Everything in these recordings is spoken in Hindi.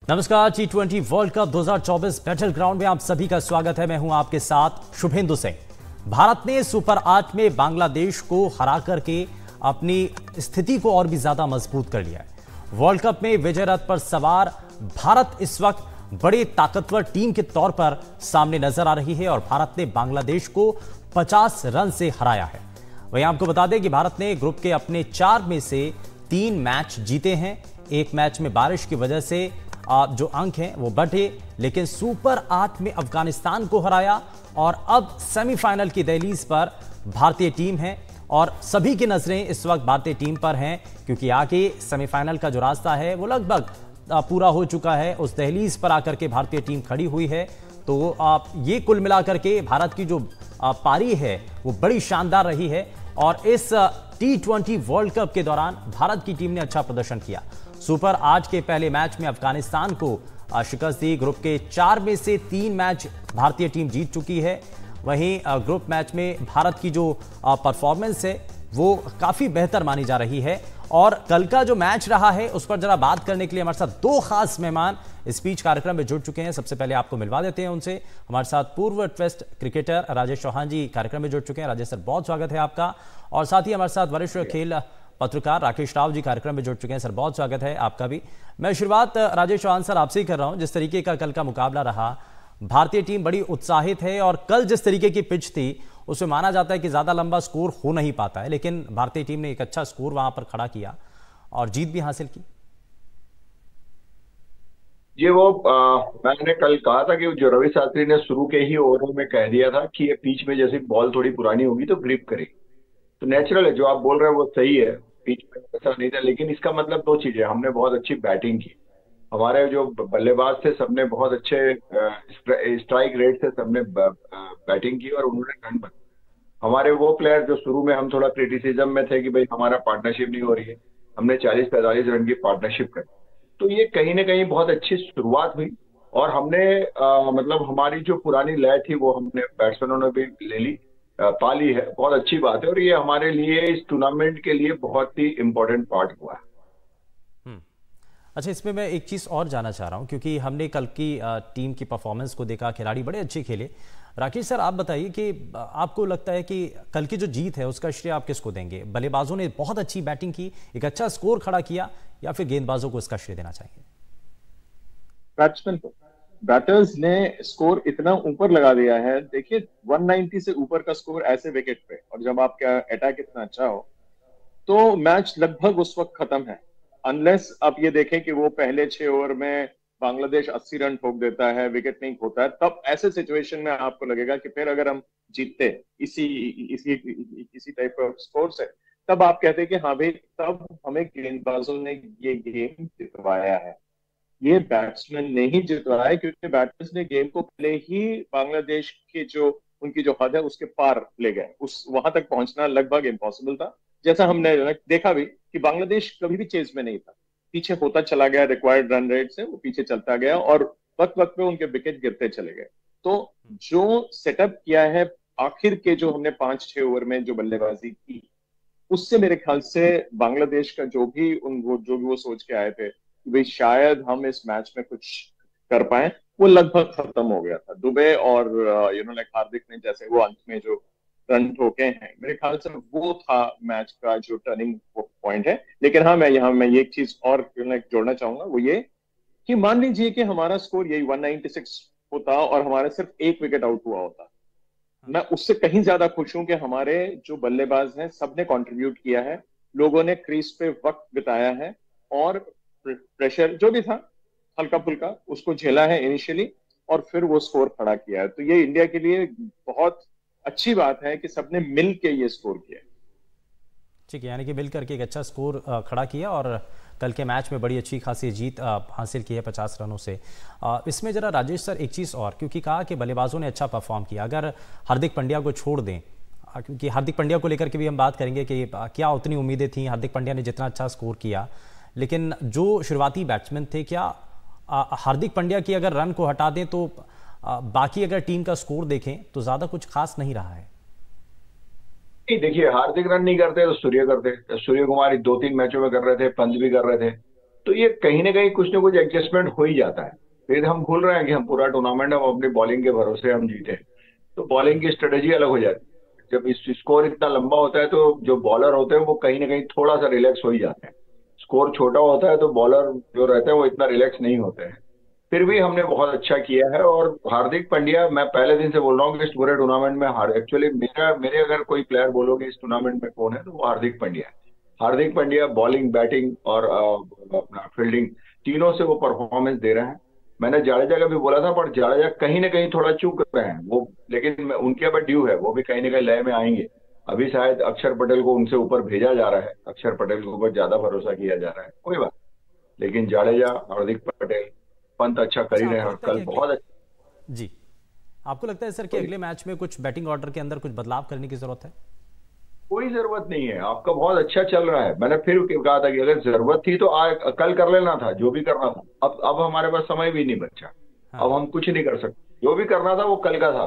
नमस्कार। T20 world cup 2024 battle ground में आप सभी का स्वागत है। मैं हूं आपके साथ शुभेंदु सिंह। भारत ने सुपर 8 में बांग्लादेश को हरा करके अपनी स्थिति को और भी ज्यादा मजबूत कर लिया है। वर्ल्ड कप में विजय रथ पर सवार भारत इस वक्त बड़े ताकतवर टीम के तौर पर सामने नजर आ रही है और भारत ने बांग्लादेश को 50 रन से हराया है। वहीं आपको बता दें कि भारत ने ग्रुप के अपने 4 में से 3 मैच जीते हैं। एक मैच में बारिश की वजह से जो अंक हैं वो बढ़े, लेकिन सुपर 8 में अफगानिस्तान को हराया और अब सेमीफाइनल की दहलीज पर भारतीय टीम है और सभी की नजरें इस वक्त भारतीय टीम पर हैं, क्योंकि आगे सेमीफाइनल का जो रास्ता है वो लगभग पूरा हो चुका है। उस दहलीज पर आकर के भारतीय टीम खड़ी हुई है। तो ये कुल मिलाकर के भारत की जो पारी है वो बड़ी शानदार रही है और इस T20 वर्ल्ड कप के दौरान भारत की टीम ने अच्छा प्रदर्शन किया। सुपर 8 के पहले मैच में अफगानिस्तान को शिकस्त दी। ग्रुप के 4 में से 3 मैच भारतीय टीम जीत चुकी है। वहीं ग्रुप मैच में भारत की जो परफॉर्मेंस है वो काफी बेहतर मानी जा रही है। और कल का जो मैच रहा है उस पर जरा बात करने के लिए हमारे साथ 2 खास मेहमान स्पीच कार्यक्रम में जुड़ चुके हैं। सबसे पहले आपको मिलवा देते हैं उनसे। हमारे साथ पूर्व टेस्ट क्रिकेटर राजेश चौहान जी कार्यक्रम में जुड़ चुके हैं। राजेश सर, बहुत स्वागत है आपका। और साथ ही हमारे साथ वरिष्ठ खेल पत्रकार राकेश राव जी कार्यक्रम में जुड़ चुके हैं। सर, बहुत स्वागत है आपका भी। मैं शुरुआत राजेश चौहान सर आपसे ही कर रहा हूं। जिस तरीके का कल का मुकाबला रहा, भारतीय टीम बड़ी उत्साहित है और कल जिस तरीके की पिच थी उसमें माना जाता है कि ज्यादा लंबा स्कोर हो नहीं पाता है, लेकिन भारतीय टीम ने एक अच्छा स्कोर वहां पर खड़ा किया और जीत भी हासिल की। ये मैंने कल कहा था कि जो रवि शास्त्री ने शुरू के ही ओवरों में कह दिया था कि ये पिच में जैसे बॉल थोड़ी पुरानी होगी तो ग्रिप करेगी। तो नेचुरल है, जो आप बोल रहे हैं वो सही है। पिच में ऐसा नहीं था, लेकिन इसका मतलब 2 चीजें। हमने बहुत अच्छी बैटिंग की, हमारे जो बल्लेबाज थे सबने बहुत अच्छे स्ट्राइक रेट से सबने बैटिंग की और उन्होंने रन बनाए। हमारे वो प्लेयर जो शुरू में हम थोड़ा क्रिटिसिज्म में थे कि भाई हमारा पार्टनरशिप नहीं हो रही है, हमने 40-45 रन की पार्टनरशिप करी। तो ये कहीं ना कहीं बहुत अच्छी शुरुआत हुई और हमने मतलब हमारी जो पुरानी लय थी वो हमने बैट्समैनों ने भी ले ली, पा ली है। बहुत अच्छी बात है और ये हमारे लिए इस टूर्नामेंट के लिए बहुत ही इंपॉर्टेंट पार्ट हुआ है। अच्छा, इसमें मैं एक चीज़ और जानना चाह रहा हूं, क्योंकि हमने कल की टीम की परफॉर्मेंस को देखा, खिलाड़ी बड़े अच्छे खेले। राकेश सर, आप बताइए कि आपको लगता है कि कल की जो जीत है उसका श्रेय आप किसको देंगे? बल्लेबाजों ने बहुत अच्छी बैटिंग की, एक अच्छा स्कोर खड़ा किया, या फिर गेंदबाजों को इसका श्रेय देना चाहिए? बैट्समैन को। बैटर्स ने स्कोर इतना ऊपर लगा दिया है। देखिए 190 से ऊपर का स्कोर ऐसे विकेट पे, और जब आपका अटैक इतना अच्छा हो तो मैच लगभग उस वक्त खत्म है। अनलेस आप ये देखें कि वो पहले 6 ओवर में बांग्लादेश 80 रन ठोक देता है, विकेट नहीं खोता है, तब ऐसे सिचुएशन में आपको लगेगा कि फिर अगर हम जीतते इसी इसी इसी टाइप ऑफ स्कोर से, तब आप कहते हैं कि हाँ भाई, तब हमें गेंदबाजों ने ये गेम जितवाया है। ये बैट्समैन ने ही जितवाया है, क्योंकि बैट्समैन ने गेम को पहले ही बांग्लादेश के जो उनकी जो हद है उसके पार ले गए। उस वहां तक पहुंचना लगभग इम्पॉसिबल था। जैसा हमने देखा भी कि बांग्लादेश कभी भी चेज में नहीं था, पीछे होता चला गया। रिक्वायर्ड रन रेट से वो पीछे चलता गया और वक्त वक्त पे उनके विकेट गिरते चले गए। तो जो सेटअप किया है आखिर के, जो हमने 5-6 ओवर में जो बल्लेबाजी की, उससे मेरे ख्याल से बांग्लादेश का जो भी वो सोच के आए थे कि भाई शायद हम इस मैच में कुछ कर पाए, वो लगभग खत्म हो गया था। दुबे और लाइक हार्दिक ने जैसे वो अंत में जो रन ठोके हैं, मेरे ख्याल से वो था मैच का जो टर्निंग पॉइंट है। लेकिन हाँ, मैं ये एक चीज और जोड़ना चाहूंगा, वो ये कि मान लीजिए कि हमारा स्कोर यही 196 होता और हमारा सिर्फ 1 विकेट आउट हुआ होता, मैं उससे कहीं ज्यादा खुश हूं कि हमारे जो बल्लेबाज हैं सबने कंट्रीब्यूट किया है, लोगों ने क्रीज पे वक्त बिताया है और प्रेशर जो भी था हल्का फुल्का उसको झेला है इनिशियली, और फिर वो स्कोर खड़ा किया है। तो ये इंडिया के लिए बहुत अच्छी बात है कि सबने मिल के ये स्कोर किया। ठीक है, यानी कि मिल करके एक अच्छा स्कोर खड़ा किया और कल के मैच में बड़ी अच्छी खासी जीत हासिल की है 50 रनों से। इसमें जरा राजेश सर एक चीज़ और, क्योंकि कहा कि बल्लेबाजों ने अच्छा परफॉर्म किया, अगर हार्दिक पांड्या को छोड़ दें, क्योंकि हार्दिक पांड्या को लेकर के भी हम बात करेंगे कि क्या उतनी उम्मीदें थी, हार्दिक पांड्या ने जितना अच्छा स्कोर किया, लेकिन जो शुरुआती बैट्समैन थे, क्या हार्दिक पांड्या की अगर रन को हटा दें तो बाकी अगर टीम का स्कोर देखें तो ज़्यादा कुछ खास नहीं रहा है? नहीं, देखिए, हार्दिक रन नहीं करते तो सूर्य करते। सूर्य कुमार 2-3 मैचों में कर रहे थे, पंत भी कर रहे थे। तो ये कहीं ना कुछ एडजस्टमेंट हो ही जाता है। फिर हम भूल रहे हैं कि हम पूरा टूर्नामेंट हम अपनी बॉलिंग के भरोसे हम जीते हैं। तो बॉलिंग की स्ट्रेटेजी अलग हो जाती है। जब इस स्कोर इतना लंबा होता है तो जो बॉलर होते हैं वो कहीं ना कहीं थोड़ा सा रिलैक्स हो ही जाते हैं। स्कोर छोटा होता है तो बॉलर जो रहते हैं वो इतना रिलैक्स नहीं होते हैं। फिर भी हमने बहुत अच्छा किया है। और हार्दिक पांड्या, मैं पहले दिन से बोल रहा हूँ कि इस पूरे टूर्नामेंट में एक्चुअली मेरे अगर कोई प्लेयर बोलोगे इस टूर्नामेंट में कौन है तो वो हार्दिक पांड्या है। हार्दिक पांड्या बॉलिंग, बैटिंग और अपना फील्डिंग, तीनों से वो परफॉर्मेंस दे रहे हैं। मैंने जाडेजा का भी बोला था, पर जाडेजा कहीं ना कहीं थोड़ा चूक रहे हैं वो, लेकिन उनके अब ड्यू है, वो भी कहीं ना कहीं लय में आएंगे। अभी शायद अक्षर पटेल को उनसे ऊपर भेजा जा रहा है, अक्षर पटेल के ऊपर ज्यादा भरोसा किया जा रहा है, कोई बात। लेकिन जाडेजा, हार्दिक पटेल, पंत अच्छा कर ही अच्छा, रहे हैं आपको और लगता है कल कि बहुत अच्छा। जी, आपको लगता है सर कि अगले मैच में कुछ बैटिंग ऑर्डर के अंदर कुछ बदलाव करने की जरूरत है? कोई जरूरत नहीं है, आपका बहुत अच्छा चल रहा है। मैंने फिर कहा था कि अगर जरूरत थी तो कल कर लेना था जो भी करना था। अब हमारे पास समय भी नहीं बचा। अब हाँ। हम कुछ नहीं कर सकते, जो भी करना था वो कल का था।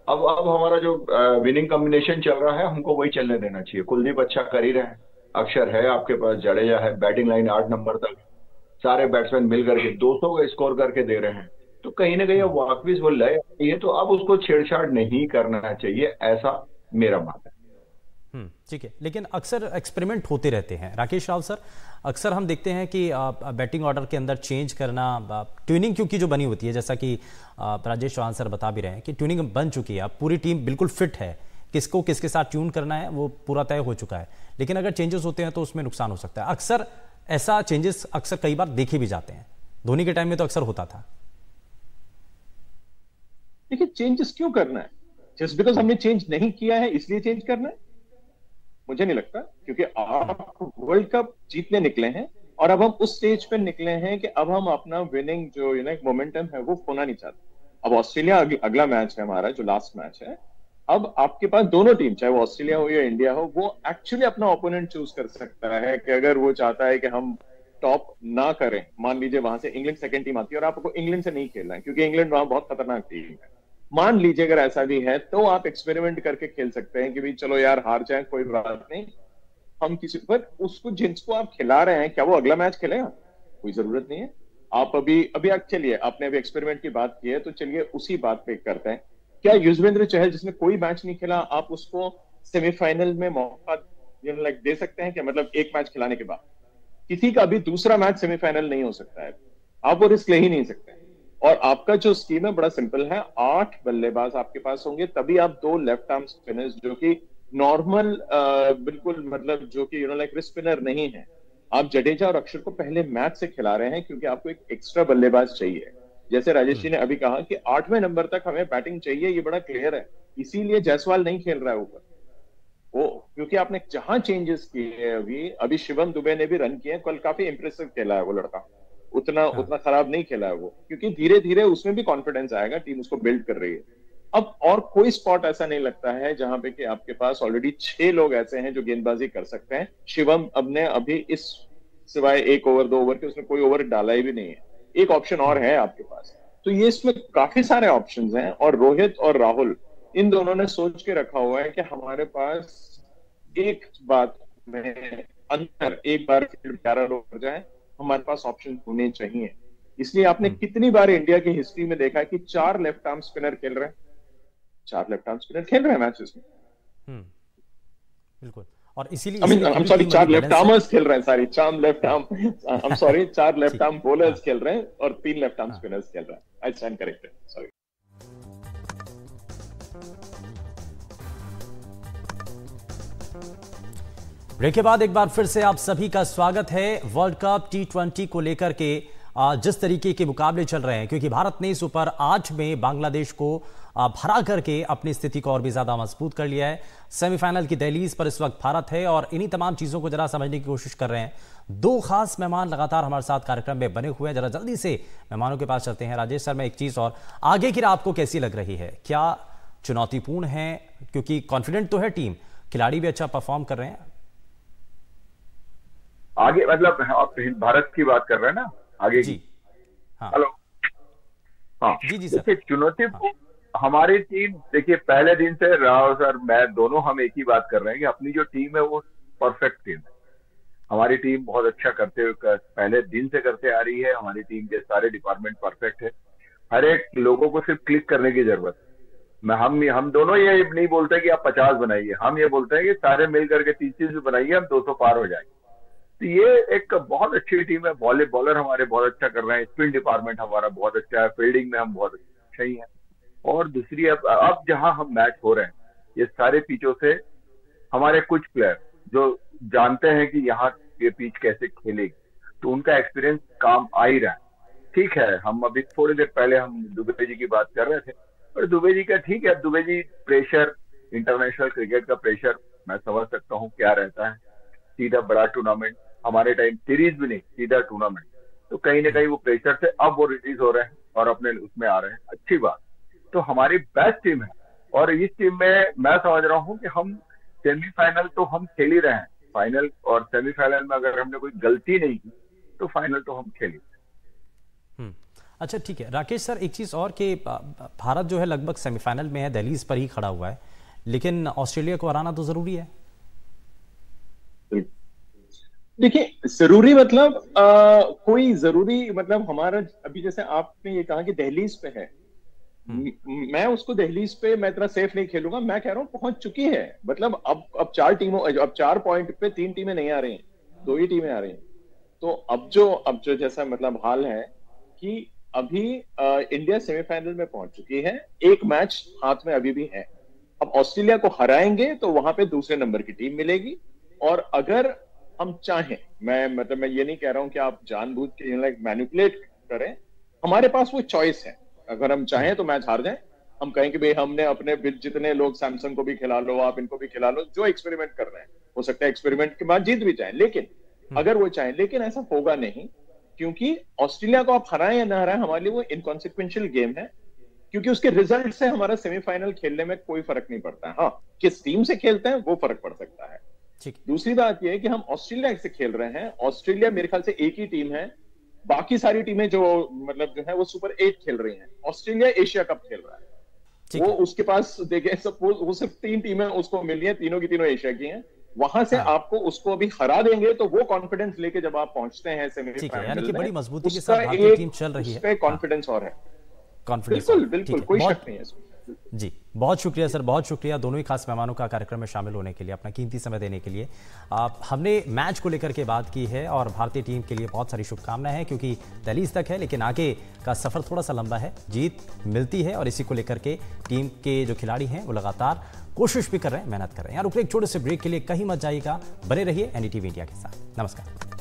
अब हमारा जो विनिंग कॉम्बिनेशन चल रहा है हमको वही चलने देना चाहिए। कुलदीप अच्छा कर ही रहे हैं, अक्षर है आपके पास, जडेजा है, बैटिंग लाइन 8 नंबर तक, सारे बैट्समैन मिल करके 200 का स्कोर करके दे रहे हैं। तो कहीं ना कहीं अब वाकई वो लय आई है, तो अब उसको छेड़छाड़ नहीं करना चाहिए, ऐसा मेरा मानना है। ठीक है, लेकिन अक्सर एक्सपेरिमेंट होते रहते हैं राकेश राव सर। अक्सर हम देखते हैं कि बैटिंग ऑर्डर के अंदर चेंज करना, ट्यूनिंग क्योंकि जो बनी होती है, जैसा कि राजेश चौहान सर बता भी रहे हैं कि ट्यूनिंग बन चुकी है, अब पूरी टीम बिल्कुल फिट है, किसको किसके साथ ट्यून करना है वो पूरा तय हो चुका है। लेकिन अगर चेंजेस होते हैं तो उसमें नुकसान हो सकता है। अक्सर ऐसा चेंजेस अक्सर कई बार देखे भी जाते हैं, धोनी के टाइम में तो अक्सर होता था। देखिए, चेंजेस क्यों करना है? जस्ट बिकॉज हमने चेंज नहीं किया है इसलिए चेंज करना है? मुझे नहीं लगता, क्योंकि आप वर्ल्ड कप जीतने निकले हैं और अब हम उस स्टेज पे निकले हैं कि अब हम अपना विनिंग जो मोमेंटम है वो खोना नहीं चाहते। अब ऑस्ट्रेलिया अगला मैच है हमारा, जो लास्ट मैच है। अब आपके पास दोनों टीम, चाहे वो ऑस्ट्रेलिया हो या इंडिया हो, वो एक्चुअली अपना ओपोनेंट चूज कर सकता है कि अगर वो चाहता है कि हम टॉप ना करें, मान लीजिए वहां से इंग्लैंड सेकंड टीम आती है और आपको इंग्लैंड से नहीं खेलना है क्योंकि इंग्लैंड वहां बहुत खतरनाक टीम है, मान लीजिए अगर ऐसा भी है, तो आप एक्सपेरिमेंट करके खेल सकते हैं कि भाई चलो यार हार जाए कोई बात नहीं, हम किसी पर उसको जिसको आप खिला रहे हैं क्या वो अगला मैच खेलेगा? कोई जरूरत नहीं है। आप अभी अभी आप चलिए, आपने अभी एक्सपेरिमेंट की बात की है तो चलिए उसी बात पे करते हैं। क्या युजवेंद्र चहल जिसने कोई मैच नहीं खेला, आप उसको सेमीफाइनल में मौका दे सकते हैं क्या? मतलब एक मैच खिलाने के बाद किसी का भी दूसरा मैच सेमीफाइनल नहीं हो सकता है, आप वो रिस्क ले ही नहीं सकते। और आपका जो स्कीम है बड़ा सिंपल है, 8 बल्लेबाज आपके पास होंगे, तभी आप 2 लेफ्ट आर्म स्पिनर्स जो कि नॉर्मल बिल्कुल मतलब जो कि रिस्ट स्पिनर नहीं है, आप जडेजा और अक्षर को पहले मैच से खिला रहे हैं क्योंकि आपको एक एक्स्ट्रा बल्लेबाज चाहिए। जैसे राजेश जी ने अभी कहा कि 8वें नंबर तक हमें बैटिंग चाहिए, ये बड़ा क्लियर है, इसीलिए जायसवाल नहीं खेल रहा है ऊपर वो, क्योंकि आपने जहां चेंजेस किए अभी अभी शिवम दुबे ने भी रन किए, कल काफी इंप्रेसिव खेला है वो लड़का, उतना खराब नहीं खेला है वो, क्योंकि धीरे धीरे उसमें भी कॉन्फिडेंस आएगा, टीम उसको बिल्ड कर रही है। अब और कोई स्पॉट ऐसा नहीं लगता है जहां पे कि आपके पास ऑलरेडी 6 लोग ऐसे हैं जो गेंदबाजी कर सकते हैं। शिवम अब ने अभी इस सिवाय 1 ओवर 2 ओवर के उसने कोई ओवर डाला ही भी नहीं है, एक ऑप्शन और है आपके पास। तो ये इसमें काफी सारे ऑप्शंस हैं और रोहित और राहुल इन दोनों ने सोच के रखा हुआ है कि हमारे पास एक बात में अंदर एक बार 11 लोग हो जाए, हमारे पास ऑप्शन होने चाहिए। इसलिए आपने कितनी बार इंडिया की हिस्ट्री में देखा कि 4 लेफ्ट आर्म स्पिनर खेल रहे हैं, 4 लेफ्ट आर्म स्पिनर खेल रहे हैं मैचेस में। बिल्कुल, और इसीलिए I'm sorry, 4 लेफ्ट आर्मर्स खेल रहे हैं, sorry 4 left arm, I'm sorry 4 left arm bowlers खेल रहे हैं और 3 लेफ्ट आर्म स्पिनर्स खेल रहे हैं। I stand corrected, sorry. Break के बाद एक बार फिर से आप सभी का स्वागत है। वर्ल्ड कप T20 को लेकर के जिस तरीके के मुकाबले चल रहे हैं, क्योंकि भारत ने सुपर 8 में बांग्लादेश को भरा करके अपनी स्थिति को और भी ज्यादा मजबूत कर लिया है। सेमीफाइनल की दहलीज पर इस वक्त भारत है और इन्हीं तमाम चीजों को जरा समझने की कोशिश कर रहे हैं। 2 खास मेहमान लगातार हमारे साथ कार्यक्रम में बने हुए हैं, जरा जल्दी से मेहमानों के पास चलते हैं। राजेश सर, मैं एक चीज और, आगे की राह आपको कैसी लग रही है? क्या चुनौतीपूर्ण है? क्योंकि कॉन्फिडेंट तो है टीम, खिलाड़ी भी अच्छा परफॉर्म कर रहे हैं। आगे मतलब आप भारत की बात कर रहे हैं ना, आगे जी, की? हाँ, हेलो, हाँ जी सर। देखिए चुनौती हमारी टीम, देखिए पहले दिन से राव सर मैं दोनों हम एक ही बात कर रहे हैं कि अपनी जो टीम है वो परफेक्ट टीम है। हमारी टीम बहुत अच्छा पहले दिन से करते आ रही है। हमारी टीम के सारे डिपार्टमेंट परफेक्ट है। हर एक लोगों को सिर्फ क्लिक करने की जरूरत है। हम दोनों ये नहीं बोलते कि आप 50 बनाइए, हम ये बोलते हैं कि सारे मिल करके 30 भी बनाइए, हम 200 पार हो जाएंगे। तो ये एक बहुत अच्छी टीम है। बॉलर हमारे बहुत अच्छा कर रहे हैं, स्पिन डिपार्टमेंट हमारा बहुत अच्छा है, फील्डिंग में हम बहुत अच्छा ही हैं। और दूसरी अब जहां हम मैच हो रहे हैं ये सारे पिचों से हमारे कुछ प्लेयर जो जानते हैं कि यहाँ ये पिच कैसे खेलेगी, तो उनका एक्सपीरियंस काम आ ही रहा है। ठीक है, हम अभी थोड़ी देर पहले हम दुबे जी की बात कर रहे थे, और दुबे जी का ठीक है, Dubey ji pressure, international cricket का प्रेशर मैं समझ सकता हूँ क्या रहता है। सीधा बड़ा टूर्नामेंट, हमारे टाइम सीरीज भी नहीं, सीधा टूर्नामेंट, तो कहीं ना कहीं वो प्रेशर से अब वो रिलीज हो रहे हैं और अपने उसमें आ रहे हैं। अच्छी बात। तो हमारी बेस्ट टीम है, और इस टीम में मैं समझ रहा हूँ कि हम सेमीफाइनल तो हम खेल ही रहे हैं। फाइनल और सेमीफाइनल में अगर हमने कोई गलती नहीं की तो फाइनल तो हम खेल ही रहे हैं। अच्छा ठीक है राकेश सर, एक चीज और कि भारत जो है लगभग सेमीफाइनल में है, दहलीज पर ही खड़ा हुआ है, लेकिन ऑस्ट्रेलिया को हराना तो जरूरी है। देखिए जरूरी मतलब कोई जरूरी मतलब हमारा अभी जैसे आपने ये कहा कि दहलीज पे है, मैं उसको दहलीज पे मैं इतना सेफ नहीं खेलूंगा। मैं कह रहा हूं पहुंच चुकी है। मतलब अब 4 पॉइंट पे 3 टीमें नहीं आ रही हैं, 2 ही टीमें आ रही हैं। तो अब जो जैसा मतलब हाल है कि अभी इंडिया सेमीफाइनल में पहुंच चुकी है, एक मैच हाथ में अभी भी है। अब ऑस्ट्रेलिया को हराएंगे तो वहां पे दूसरे नंबर की टीम मिलेगी, और अगर हम चाहें, मैं ये नहीं कह रहा हूं कि आप जानबूझ के मैनिपुलेट करें, हमारे पास वो चॉइस है। अगर हम चाहें तो मैच हार जाएं, हम कहें कि भाई हमने अपने जितने लोग सैमसंग को भी खिला लो, आप इनको भी खिला लो, जो एक्सपेरिमेंट कर रहे हैं, हो सकता है एक्सपेरिमेंट के बाद जीत भी जाए। लेकिन अगर वो चाहें, लेकिन ऐसा होगा नहीं, क्योंकि ऑस्ट्रेलिया को आप हराएं या ना हराएं, हमारे लिए वो इनकॉन्सिक्वेंशियल गेम है, क्योंकि उसके रिजल्ट से हमारा सेमीफाइनल खेलने में कोई फर्क नहीं पड़ता है। हाँ, किस टीम से खेलते हैं वो फर्क पड़ सकता है। दूसरी बात यह है कि हम ऑस्ट्रेलिया से खेल रहे हैं। ऑस्ट्रेलिया मेरे ख्याल से एक ही टीम है, बाकी सारी टीमें जो मतलब जो है वो सुपर 8 खेल रही हैं। ऑस्ट्रेलिया एशिया कप खेल रहा है, वो उसके पास देखें सपोज वो सिर्फ 3 टीमें उसको मिली हैं, तीनों की तीनों एशिया की हैं। वहां से आपको उसको अभी हरा देंगे तो वो कॉन्फिडेंस लेके जब आप पहुंचते हैं सेमीफाइनल, यानी कि बड़ी मजबूती के साथ भारतीय टीम चल रही है, उस पे कॉन्फिडेंस और है। कॉन्फिडेंस बिल्कुल कोई शक नहीं है इसमें। जी बहुत शुक्रिया सर, बहुत शुक्रिया दोनों ही खास मेहमानों का कार्यक्रम में शामिल होने के लिए, अपना कीमती समय देने के लिए। हमने मैच को लेकर के बात की है और भारतीय टीम के लिए बहुत सारी शुभकामनाएं हैं, क्योंकि दहलीज तक है लेकिन आगे का सफर थोड़ा सा लंबा है। जीत मिलती है और इसी को लेकर के टीम के जो खिलाड़ी हैं वो लगातार कोशिश भी कर रहे हैं, मेहनत कर रहे हैं। रुक एक छोटे से ब्रेक के लिए कहीं मत जाइएगा, बने रहिए एनडीटीवी इंडिया के साथ। नमस्कार।